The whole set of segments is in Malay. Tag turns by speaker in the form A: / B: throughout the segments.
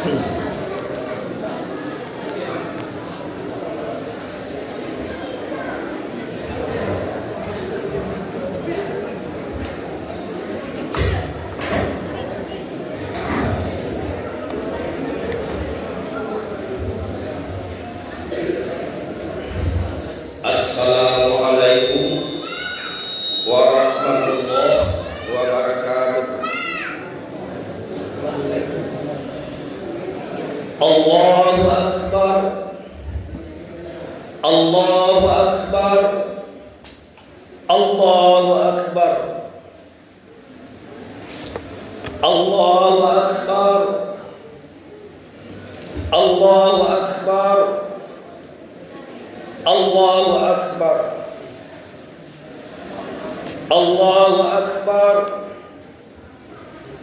A: Assalamualaikum warahmatullahi wabarakatuh. Allahu Akbar, Allahu Akbar, Allahu Akbar, Allahu Akbar, Allahu Akbar, Allahu Akbar, Allahu Akbar,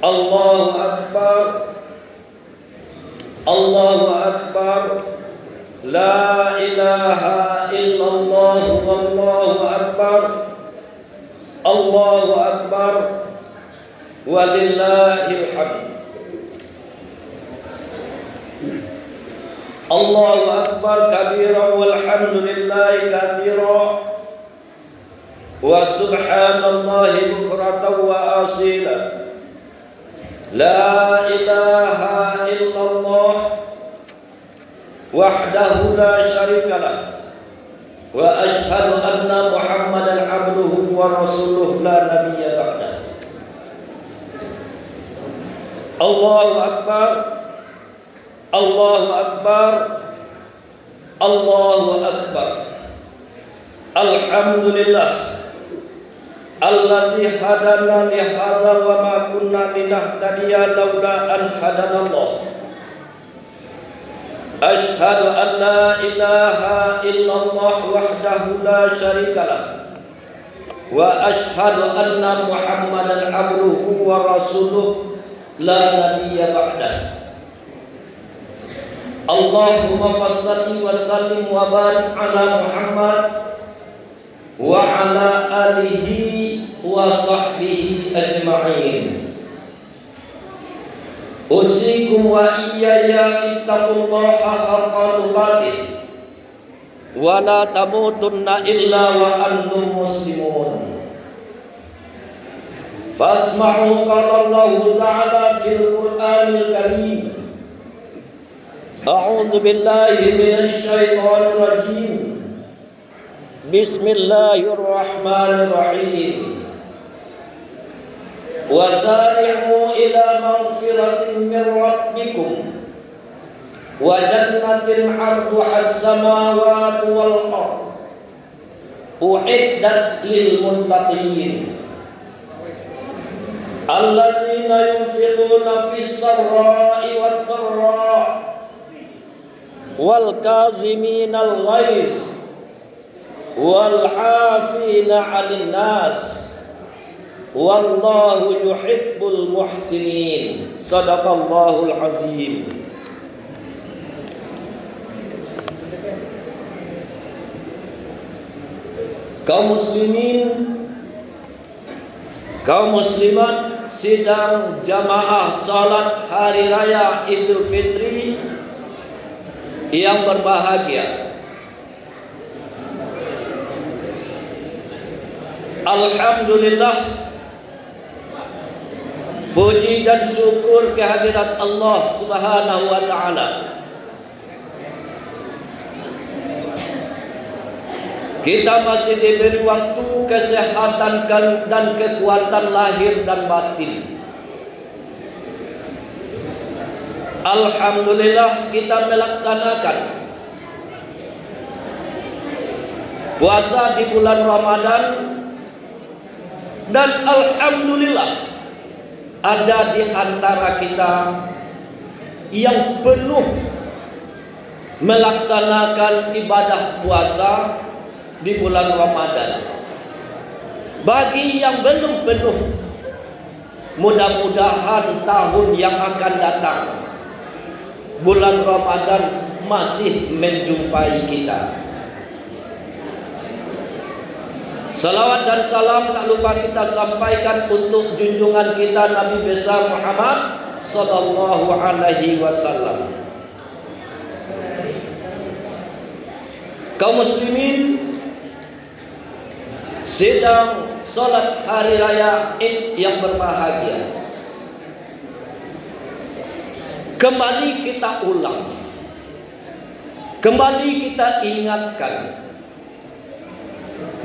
A: Allahu Akbar, Allahu Akbar, La ilaha illallah, Wallahu Akbar, Allahu Akbar, Walillahil hamd. Allahu Akbar kabiran walhamdulillahi katsiran wa subhanallahi bukratan wa asila. La ilaha illallah wahdahu la syarikalah wa ashhadu anna Muhammadan abduhu wa rasuluhu la nabiyya ba'dah. Allahu Akbar, Allahu Akbar, Allahu Akbar. Alhamdulillah alladzi hadana li hadza wa ma kunna linahtadiya laula an hadanallah. Asyhadu an la ilaha illallah wahdahu la syarikalah wa asyhadu anna Muhammadan abduhu wa rasuluhu la nabiyya ba'dah. Allahumma fassalli wa sallim wa barik ala Muhammad wa ala alihi wa sahbihi ajma'in. Usikum wa iyaya ittaqullaha haqqa tuqatih wa la tamutunna illa wa antum muslimun. Fasma'u qala Allah ta'ala fil Qur'anil Karim. A'udzu billahi minasy syaithanir rajim. Bismillahirrahmanirrahim. Wasari'u ila maghfiratin min rabbikum wa jannatin 'arduha as-samawati wal ardh u'iddat lil muttaqin alladzina yunfiquna fis sarra'i wad dharra wal kaziminal ghaiz wal 'afina 'anil nas wallahu yuhibbul muhsinin. Sadaqallahul azim. Kaum muslimin, kaum muslimat sidang jamaah salat hari raya Idul Fitri yang berbahagia. Alhamdulillah, puji dan syukur kehadirat Allah Subhanahu wa taala. Kita masih diberi waktu, kesehatan dan kekuatan lahir dan batin. Alhamdulillah kita melaksanakan puasa di bulan Ramadan, dan alhamdulillah ada di antara kita yang penuh melaksanakan ibadah puasa di bulan Ramadan. Bagi yang belum penuh, mudah-mudahan tahun yang akan datang bulan Ramadan masih menjumpai kita. Salawat dan salam tak lupa kita sampaikan untuk junjungan kita Nabi besar Muhammad sallallahu alaihi wasallam. Kaum muslimin sedang salat hari raya Id yang berbahagia. Kembali kita ulang, kembali kita ingatkan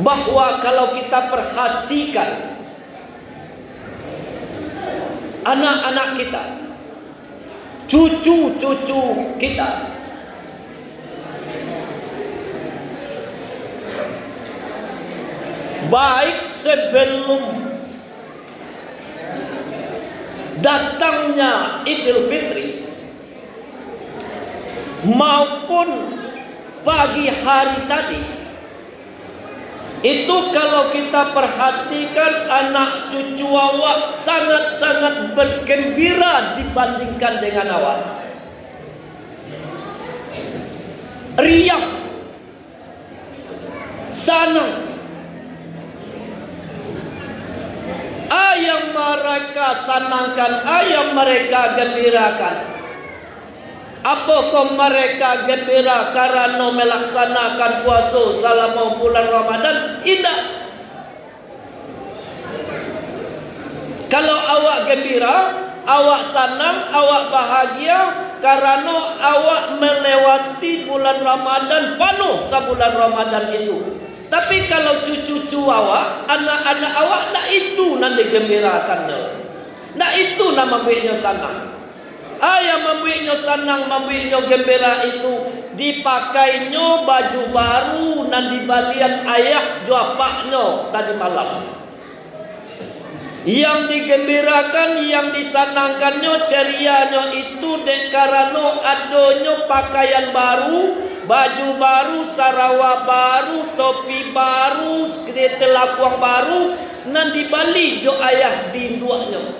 A: bahwa kalau kita perhatikan anak-anak kita, cucu-cucu kita, baik sebelum datangnya Idul Fitri maupun pagi hari tadi, itu kalau kita perhatikan anak cucu awak sangat-sangat bergembira dibandingkan dengan awak. Riang, senang. Yang mereka senangkan, yang mereka gembirakan. Apakah mereka gembira karena melaksanakan puasa selama bulan Ramadan? Tidak. Kalau awak gembira, awak senang, awak bahagia karena awak melewati bulan Ramadan penuh sebulan Ramadan itu. Tapi kalau cucu-cucu awak, anak-anak awak, nak itu nanti gembirakannya. Nak itu nak membuatnya senang. Yang membuatnya senang, membuatnya gembira itu dipakainya baju baru dan dibalian ayah juapaknya tadi malam. Yang digembirakan, yang disenangkannya, cerianya itu karena adanya pakaian baru, baju baru, sarawak baru, topi baru, telakuang baru, nan dibali jo ayah dinduaknya,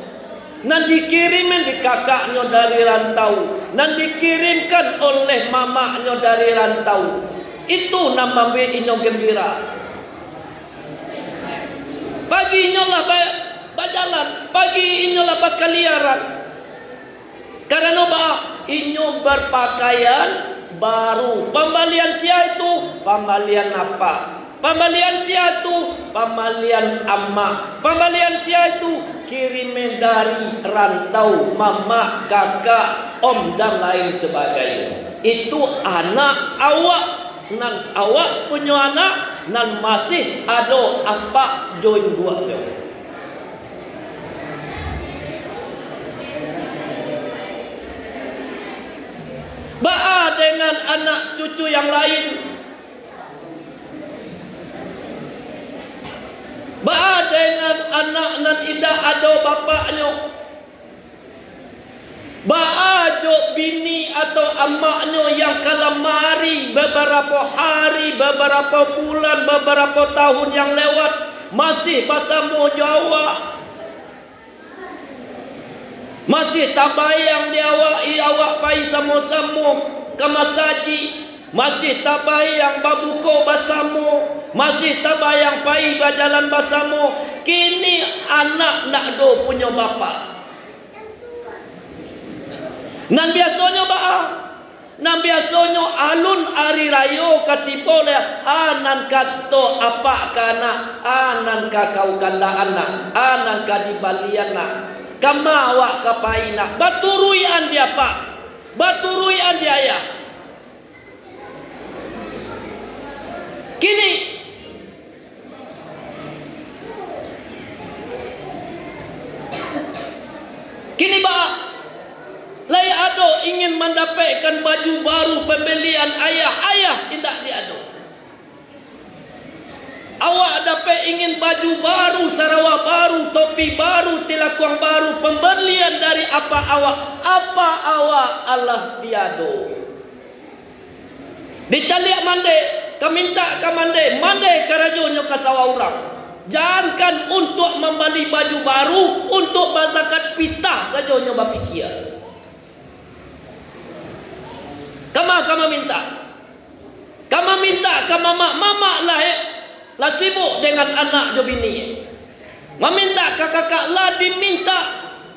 A: nan dikirimin di kakaknya dari rantau, nan dikirimkan oleh mamaknya dari rantau. Itu nama inyong gembira. Paginya lah berjalan, pagi inyong lah berkeliaran. Karena inyong berpakaian baru. Pembalian sia itu pembalian apa? Pembalian sia itu pembalian amma. Pembalian sia itu kiriman dari rantau, mama, kakak, om dan lain sebagainya. Itu anak awak, nan awak punya anak, nan masih ada apa join buatnya. Ba'a dengan anak cucu yang lain, ba'a dengan anak nan indah ada bapaknya, ba'a jo bini atau amaknya yang kalamari beberapa hari, beberapa bulan, beberapa tahun yang lewat masih bersama Jawa. Masih tabayang awak pai sama-sama ke masaji. Masih tabayang babuko bersama. Masih tabayang pai berjalan bersama. Kini anak nak do punya bapa. Nan biasanya nan biasanya alun hari raya katiba le anan kato apa kana anan kakau kanda anak anan kadibaliana. Kama awak kapaina baturui andi apa? Baturui andi ayah. Kini lai ado ingin mendapatkan baju baru pembelian ayah tidak diado. Awak dapat ingin baju baru, sarawak baru, topi baru, tilakuang baru, pembelian dari apa awak Allah tiado. Dicaliak mande, kaminta ka mande karajonyo ka sawa urang. Jangankan untuk membeli baju baru, untuk berzakat pitah saja nyo bapikir. Kama minta, mama lah sibuk dengan anak jo bini. Meminta kakak lah diminta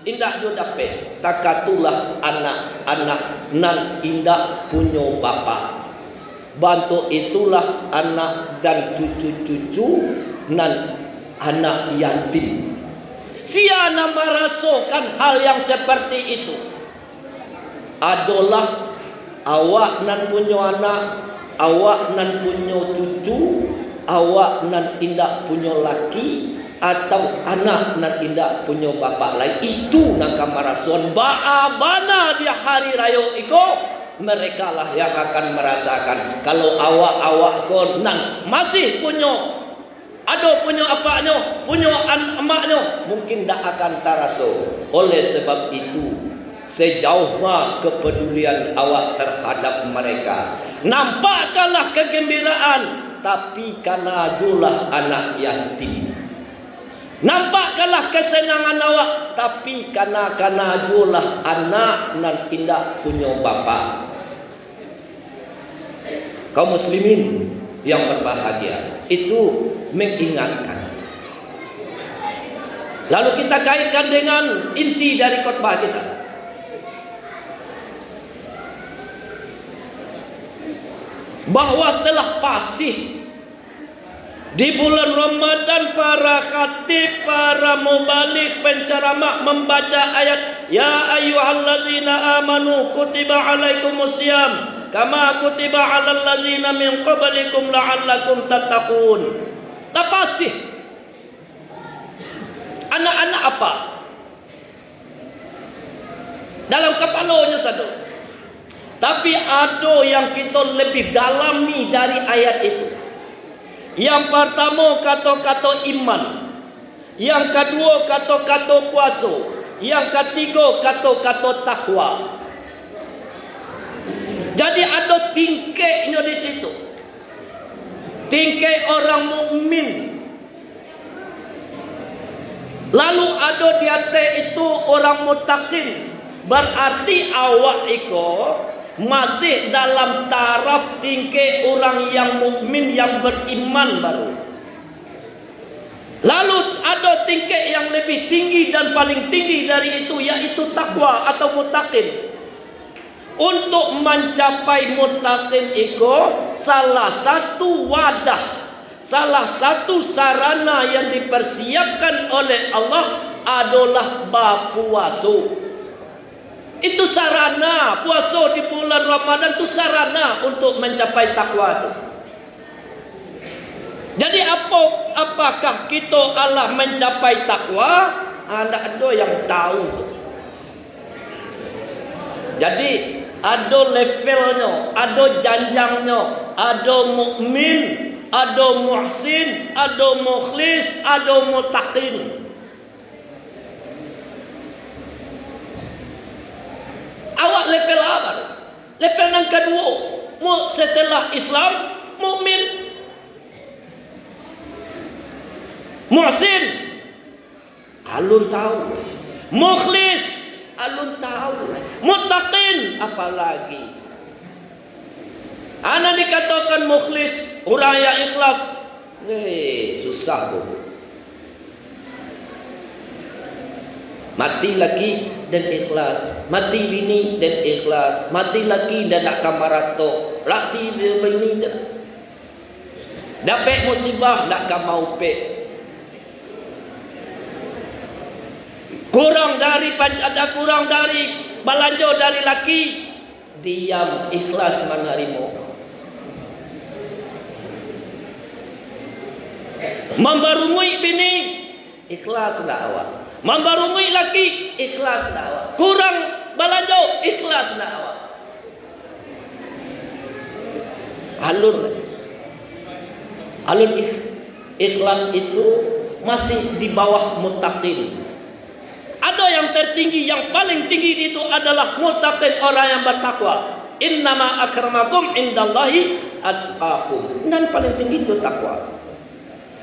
A: indak jo dapat. Takatulah anak-anak nan indak punyo bapa. Bantu itulah anak dan cucu-cucu nan anak yatim. Siana merasakan hal yang seperti itu adalah awak nan punyo anak, awak nan punyo cucu, awak nan indak punyo laki, atau anak nan indak punyo bapak lain. Itu nak merasakan bana dia hari raya iko. Mereka lah yang akan merasakan. Kalau awak-awak kon nang masih punyo ada punyo apaknya, punyo emaknya, mungkin tak akan terasa. Oleh sebab itu, sejauh mana kepedulian awak terhadap mereka, nampakkanlah kegembiraan, tapi karena julah anak yatim. Nampakkanlah kesenangan awak, tapi karena julah anak nan tidak punya bapa. Kaum muslimin yang berbahagia, itu mengingatkan. Lalu kita kaitkan dengan inti dari khotbah kita. Bahwa setelah fasih di bulan Ramadan, para khatib, para mubalik, penceramah membaca ayat ya ayyuhallazina amanu kutiba alaikumusiyam kama kutiba alal ladzina min qablikum la'allakum tattaqun. Fasih. Anak-anak apa? Dalam kepalanya satu. Tapi ada yang kita lebih dalami dari ayat itu. Yang pertama kata-kata iman. Yang kedua kata-kata puasa. Yang ketiga kata-kata takwa. Jadi ada tingkatnya di situ. Tingkat orang mukmin. Lalu ada di atas itu orang muttaqin. Berarti awak iko masih dalam taraf tingkat orang yang mukmin yang beriman baru. Lalu ada tingkat yang lebih tinggi dan paling tinggi dari itu, yaitu takwa atau muttaqin. Untuk mencapai muttaqin itu salah satu wadah, salah satu sarana yang dipersiapkan oleh Allah adalah berpuasa. Itu sarana. Puasa di bulan Ramadan itu sarana untuk mencapai takwa itu. Jadi apakah kita Allah mencapai takwa? Tidak ada yang tahu. Jadi ada levelnya, ada janjangnya, ada mukmin, ada muhsin, ada mukhlis, ada muttaqin. Awak level apa? Level yang kedua, setelah Islam, mukmin, muhsin, alun tahu, mukhlis, alun tahu, muttaqin, apalagi. Ana dikatakan mukhlis, orang yang ikhlas, susah tu. Mati lagi dan ikhlas, mati bini dan ikhlas, mati lagi dan nak kamarato, lati dia bini dah. Dapat musibah nak kamau pe. Kurang dari belanja dari laki, diam ikhlas menerima. Membarumui bini, ikhlas dah awak. Membarumui laki, ikhlas dah awak. Kurang belanja, ikhlas dah awak. Alun ikhlas itu masih di bawah muttaqin. Ada yang tertinggi, yang paling tinggi itu adalah muttaqin, orang yang bertakwa. Innama akramakum indallahi atqakum. Dan paling tinggi itu takwa.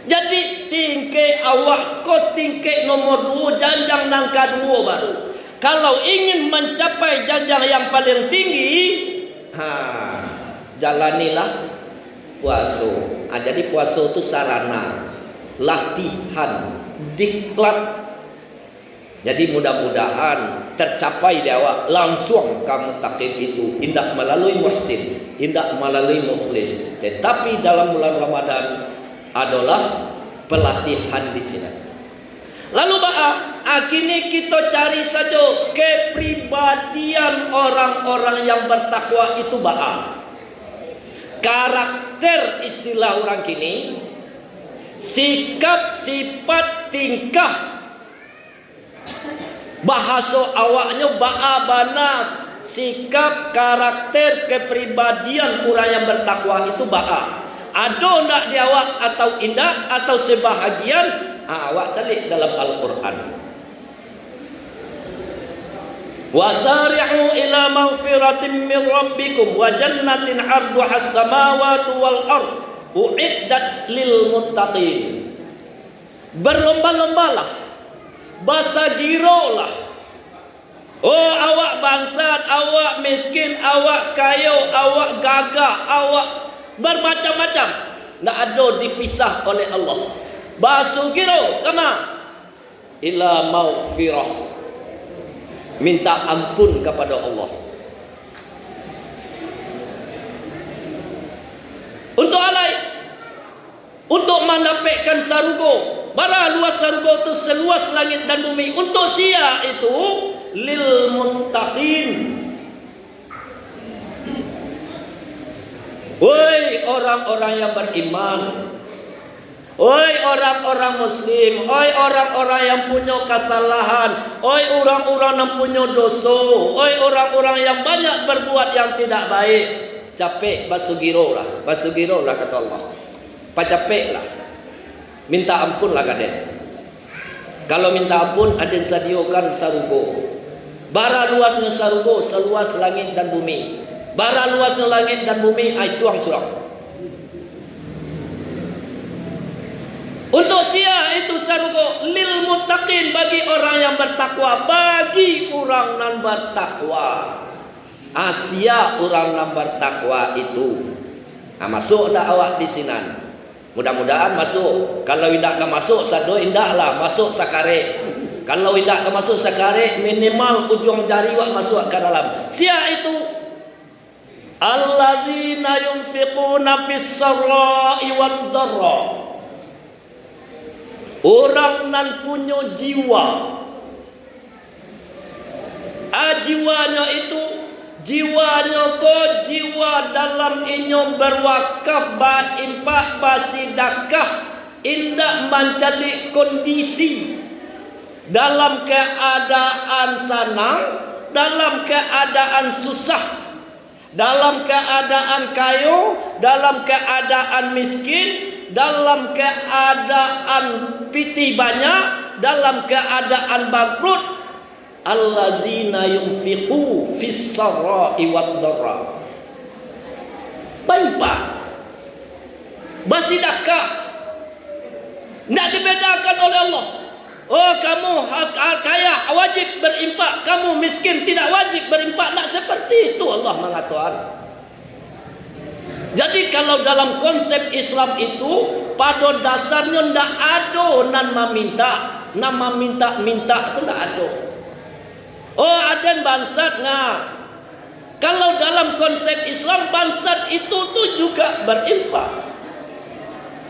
A: Jadi tingkat awak kau tingkat nomor 2, janjang yang kedua baru. Kalau ingin mencapai janjang yang paling tinggi, jalanilah puasa. Jadi puasa itu sarana, latihan, diklat. Jadi mudah-mudahan tercapai di awak langsung kamu takin itu, tidak melalui muhsin, tidak melalui mukhlis, tetapi dalam bulan Ramadan adalah pelatihan di sini. Lalu kini kita cari saja kepribadian orang-orang yang bertakwa itu karakter istilah orang kini, sikap, sifat, tingkah, bahasa awaknya bana, sikap, karakter, kepribadian orang yang bertakwa itu ada ndak di awak atau indah atau sebahagian awak cari dalam Al-Quran. Wasari'u ila maghfiratin min rabbikum wa jannatin 'arduha as-samawati wal ard u'iddat lil muttaqin. Berlomba-lombalah, basagirolah. Oh, awak bangsat, awak miskin, awak kaya, awak gagah, awak bermacam-macam, tidak ada dipisah oleh Allah. Basugiro kama ila maghfirah, minta ampun kepada Allah. Untuk alai, untuk mendapatkan sarugo, bara luas sarugo itu seluas langit dan bumi. Untuk sia itu lil muttaqin. Woi orang-orang yang beriman, oi orang-orang muslim, oi orang-orang yang punya kesalahan, oi orang-orang yang punya dosa, oi orang-orang yang banyak berbuat yang tidak baik. Capek basugiro lah kata Allah. Pacapek lah, minta ampun lah kaden. Kalau minta ampun ada sediakan sarugo. Bara luasnya sarugo seluas langit dan bumi. Bara luasnya langit dan bumi tuang surang. Untuk sia itu sarugo lil muttaqin, bagi orang yang bertakwa, bagi orang yang bertakwa. Asia orang yang bertakwa itu. Masuk dah awak di sini. Mudah-mudahan masuk. Kalau tidak ke masuk sado indahlah masuk sakare. Kalau tidak ke masuk sakare, minimal ujung jari awak masuk ke dalam. Sia itu allazina yunfiquna fis sarra'i wad dharra. Orang nan punya jiwa. Jiwanya itu jiwanya jiwa dalam inyo berwakaf, berimpak, bersedekah, indak mencari kondisi dalam keadaan senang, dalam keadaan susah, dalam keadaan kaya, dalam keadaan miskin, dalam keadaan piti banyak, dalam keadaan bangkrut. Allazina yunfiqu fis sarra'i wad dharra. Baimpak, bersedekah, tidak dibedakan oleh Allah. Oh, kamu kaya wajib berimpak, kamu miskin tidak wajib berimpak. Tidak seperti itu Allah mengatakan. Jadi kalau dalam konsep Islam itu pada dasarnya tidak ada nama minta itu tidak ada. Oh, ada bangsat kalau dalam konsep Islam bangsat itu tuh juga berimpak.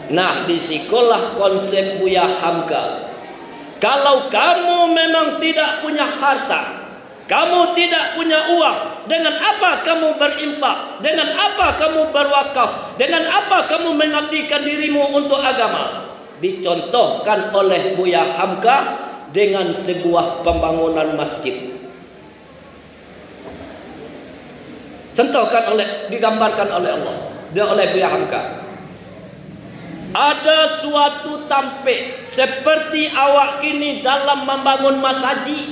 A: Nah, di sekolah konsep Buya Hamka. Kalau kamu memang tidak punya harta, kamu tidak punya uang, dengan apa kamu berimpak? Dengan apa kamu berwakaf? Dengan apa kamu mengabdikan dirimu untuk agama? Dicontohkan oleh Buya Hamka dengan sebuah pembangunan masjid. Digambarkan oleh Allah, oleh Buya Hamka. Ada suatu tampik seperti awak kini dalam membangun masjid,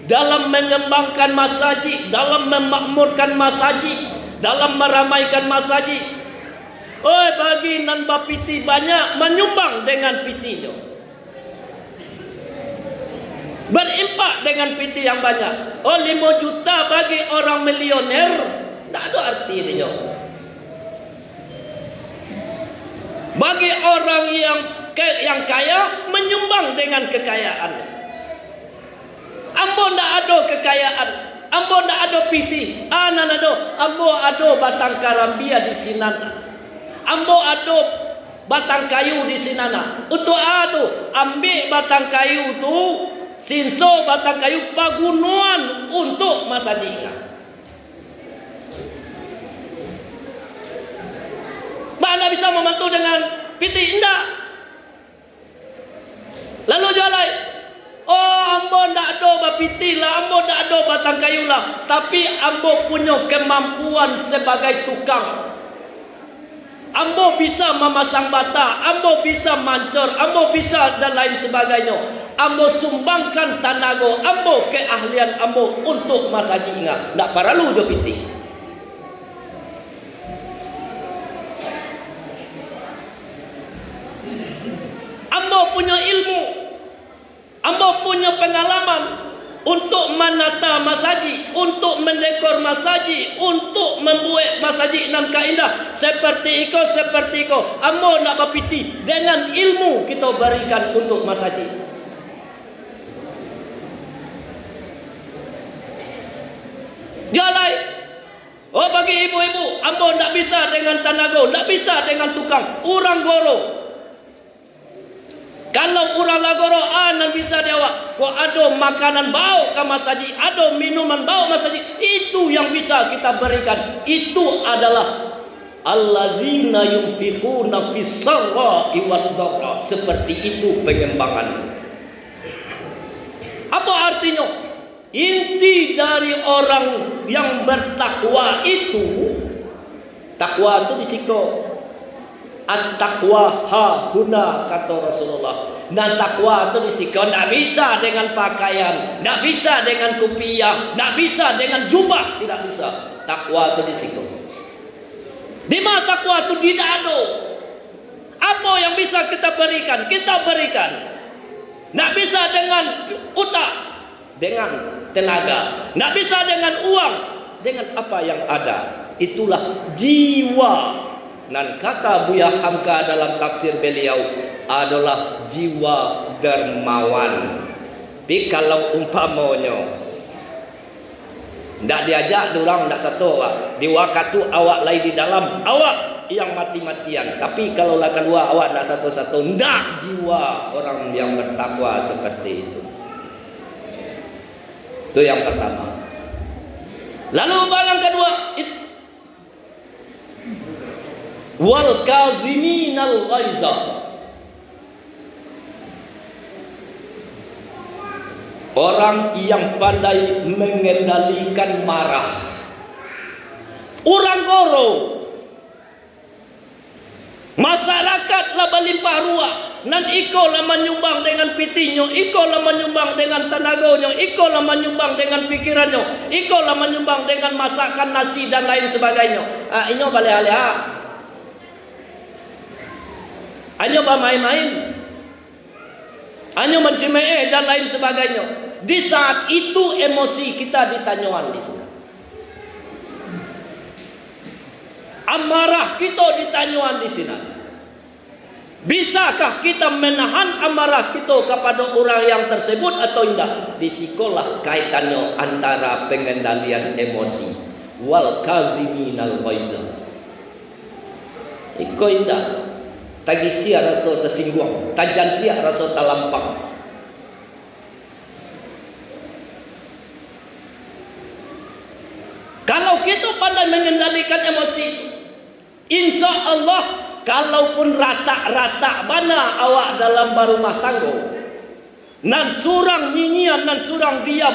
A: dalam mengembangkan masjid, dalam memakmurkan masjid, dalam meramaikan masjid. Oh, bagi nan bapiti banyak menyumbang dengan pitinya, berimpak dengan piti yang banyak. Oh, 5 juta bagi orang milioner tidak ada artinya. Bagi orang yang kaya menyumbang dengan kekayaan. Ambo ndak ada kekayaan, ambo ndak ada piti, ambo ada batang karambia di sinana, ambo ada batang kayu di sinana. Untuk ambil batang kayu tu, sinso batang kayu pagunuan untuk masa jika. Mana bisa membantu dengan piti? Enggak. Lalu jualai, ambo ndak ada bapiti lah, ambo ndak ada batang kayu lah, tapi ambo punya kemampuan sebagai tukang. Ambo bisa memasang bata, ambo bisa mancor, ambo bisa dan lain sebagainya. Ambo sumbangkan tanago, ambo keahlian ambo untuk masa jika. Ndak perlu jo piti. Ambo punya ilmu, ambo punya pengalaman untuk menata masaji, untuk mendekor masaji, untuk membuat masaji nan keindah seperti iko. Ambo nak bapiti dengan ilmu kita berikan untuk masaji. Jalai, bagi ibu-ibu, ambo nak bisa dengan tanago, nak bisa dengan tukang, urang goro. Kalau urang lagoro nan bisa dewa, kok ada makanan bau ke masaji, ada minuman bau masaji, itu yang bisa kita berikan. Itu adalah allazina yunfiquna fis sarra'i wad dharra. Seperti itu pengembangan. Apa artinya? Inti dari orang yang bertakwa itu, takwa itu disiko. At-taqwa hahuna, kata Rasulullah. Dan takwa itu disikon tidak bisa dengan pakaian, tidak bisa dengan kupiah, tidak bisa dengan jubah, tidak bisa. Takwa itu disikon. Di mana takwa itu didado? Apa yang bisa kita berikan? Kita berikan. Tidak bisa dengan utak, dengan tenaga, tidak bisa dengan uang, dengan apa yang ada. Itulah jiwa. Dan kata Buya Hamka dalam tafsir beliau adalah jiwa dermawan. Tapi kalau umpamanya ndak diajak orang ndak satu di waktu awak lagi di dalam, awak yang mati-matian. Tapi kalau lah keluar awak ndak satu-satu, ndak jiwa orang yang bertakwa seperti itu. Itu yang pertama. Lalu barang kedua, wal kaziminal ghaiza. Orang yang pandai mengendalikan marah. Orang goro. Masyarakat lah berlimpah ruah. Nan iko lah menyumbang dengan pitinyo, iko lah menyumbang dengan tenagonyo, iko lah menyumbang dengan pikirannya, iko lah menyumbang dengan masakan nasi dan lain sebagainya. Inyo baleh-aleh. Hanya bermain-main, hanya mencemeh dan lain sebagainya. Di saat itu emosi kita ditanyaan di sini. Amarah kita ditanyaan di sini. Bisakah kita menahan amarah kita kepada orang yang tersebut atau tidak? Di sikolah kaitannya antara pengendalian emosi. Wal kaziminal ghaiza. Iko indah. Tagisia rasa tersinggung, tajantia rasa talampang. Kalau kita pandai mengendalikan emosi, insya Allah, kalaupun rata-rata mana awak dalam barumah tangga, nan surang nyinyir, nan surang diam,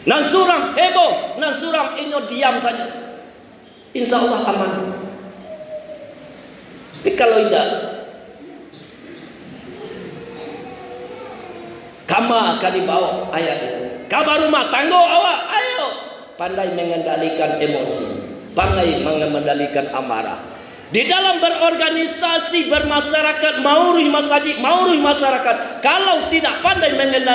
A: nan surang heboh, nan surang inyo diam saja, insya Allah aman. Tapi kalau tidak, kama akan dibawa ayat itu. Kabar rumah tangga awak, ayo pandai mengendalikan emosi, pandai mengendalikan amarah. Di dalam berorganisasi, bermasyarakat, maurih masaji, maurih masyarakat, kalau tidak pandai mengendalikan